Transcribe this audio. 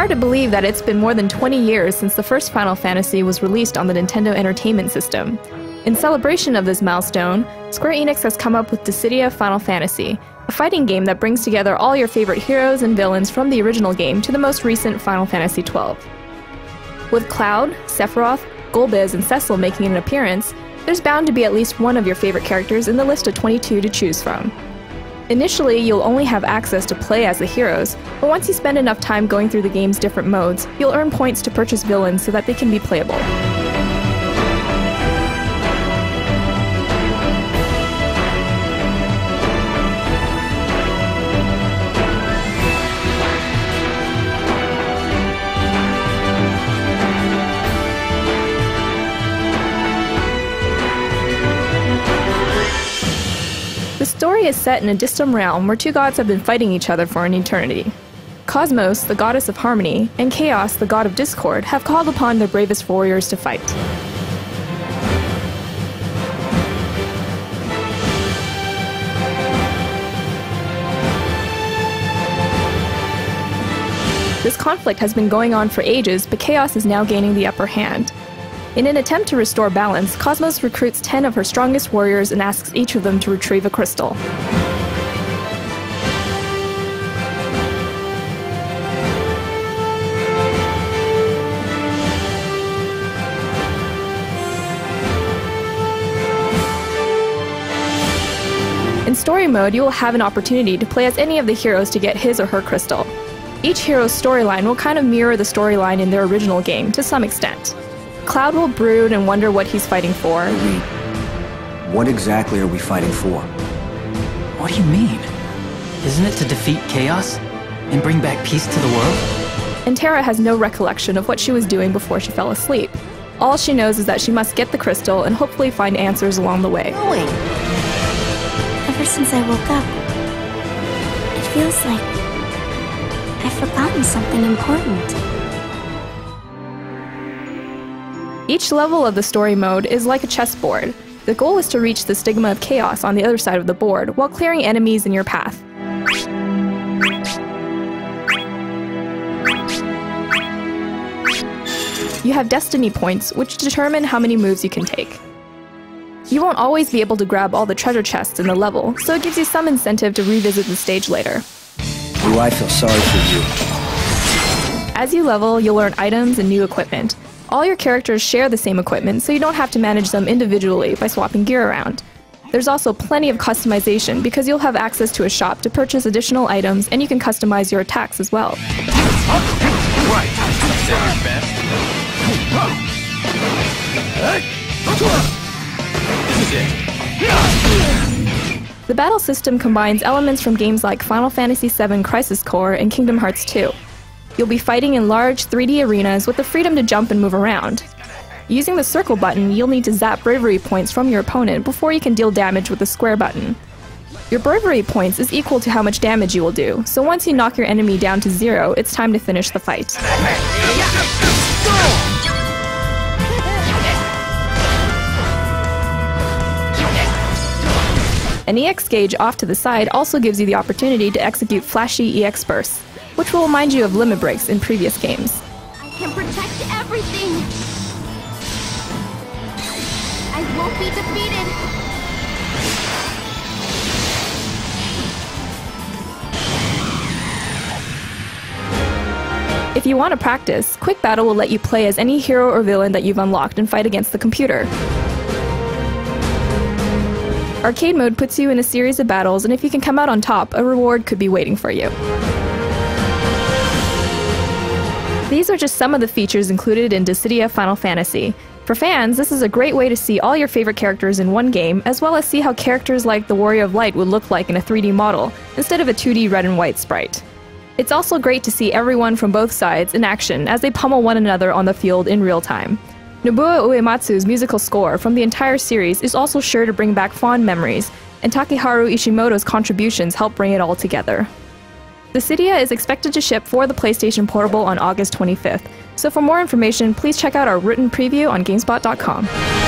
hard to believe that it's been more than 20 years since the first Final Fantasy was released on the Nintendo Entertainment System. In celebration of this milestone, Square Enix has come up with Dissidia Final Fantasy, a fighting game that brings together all your favorite heroes and villains from the original game to the most recent Final Fantasy XII. With Cloud, Sephiroth, Golbez, and Cecil making an appearance, there's bound to be at least one of your favorite characters in the list of 22 to choose from. Initially, you'll only have access to play as the heroes, but once you spend enough time going through the game's different modes, you'll earn points to purchase villains so that they can be playable. The story is set in a distant realm where two gods have been fighting each other for an eternity. Cosmos, the goddess of harmony, and Chaos, the god of discord, have called upon their bravest warriors to fight. This conflict has been going on for ages, but Chaos is now gaining the upper hand. In an attempt to restore balance, Cosmos recruits 10 of her strongest warriors and asks each of them to retrieve a crystal. In story mode, you will have an opportunity to play as any of the heroes to get his or her crystal. Each hero's storyline will kind of mirror the storyline in their original game to some extent. Cloud will brood and wonder what he's fighting for. What exactly are we fighting for? What do you mean? Isn't it to defeat Chaos and bring back peace to the world? And Terra has no recollection of what she was doing before she fell asleep. All she knows is that she must get the crystal and hopefully find answers along the way. Ever since I woke up, it feels like I've forgotten something important. Each level of the story mode is like a chessboard. The goal is to reach the stigma of Chaos on the other side of the board while clearing enemies in your path. You have destiny points, which determine how many moves you can take. You won't always be able to grab all the treasure chests in the level, so it gives you some incentive to revisit the stage later. Do I feel sorry for you? As you level, you'll earn items and new equipment. All your characters share the same equipment, so you don't have to manage them individually by swapping gear around. There's also plenty of customization because you'll have access to a shop to purchase additional items, and you can customize your attacks as well. Right. This is it. The battle system combines elements from games like Final Fantasy VII Crisis Core and Kingdom Hearts 2. You'll be fighting in large 3D arenas with the freedom to jump and move around. Using the circle button, you'll need to zap bravery points from your opponent before you can deal damage with the square button. Your bravery points is equal to how much damage you will do, so once you knock your enemy down to 0, it's time to finish the fight. An EX gauge off to the side also gives you the opportunity to execute flashy EX bursts, which will remind you of limit breaks in previous games. I can protect everything! I won't be defeated! If you want to practice, Quick Battle will let you play as any hero or villain that you've unlocked and fight against the computer. Arcade mode puts you in a series of battles, and if you can come out on top, a reward could be waiting for you. These are just some of the features included in Dissidia Final Fantasy. For fans, this is a great way to see all your favorite characters in one game, as well as see how characters like the Warrior of Light would look like in a 3D model, instead of a 2D red and white sprite. It's also great to see everyone from both sides in action as they pummel one another on the field in real time. Nobuo Uematsu's musical score from the entire series is also sure to bring back fond memories, and Takeharu Ishimoto's contributions help bring it all together. Dissidia is expected to ship for the PlayStation Portable on August 25th, so for more information, please check out our written preview on GameSpot.com.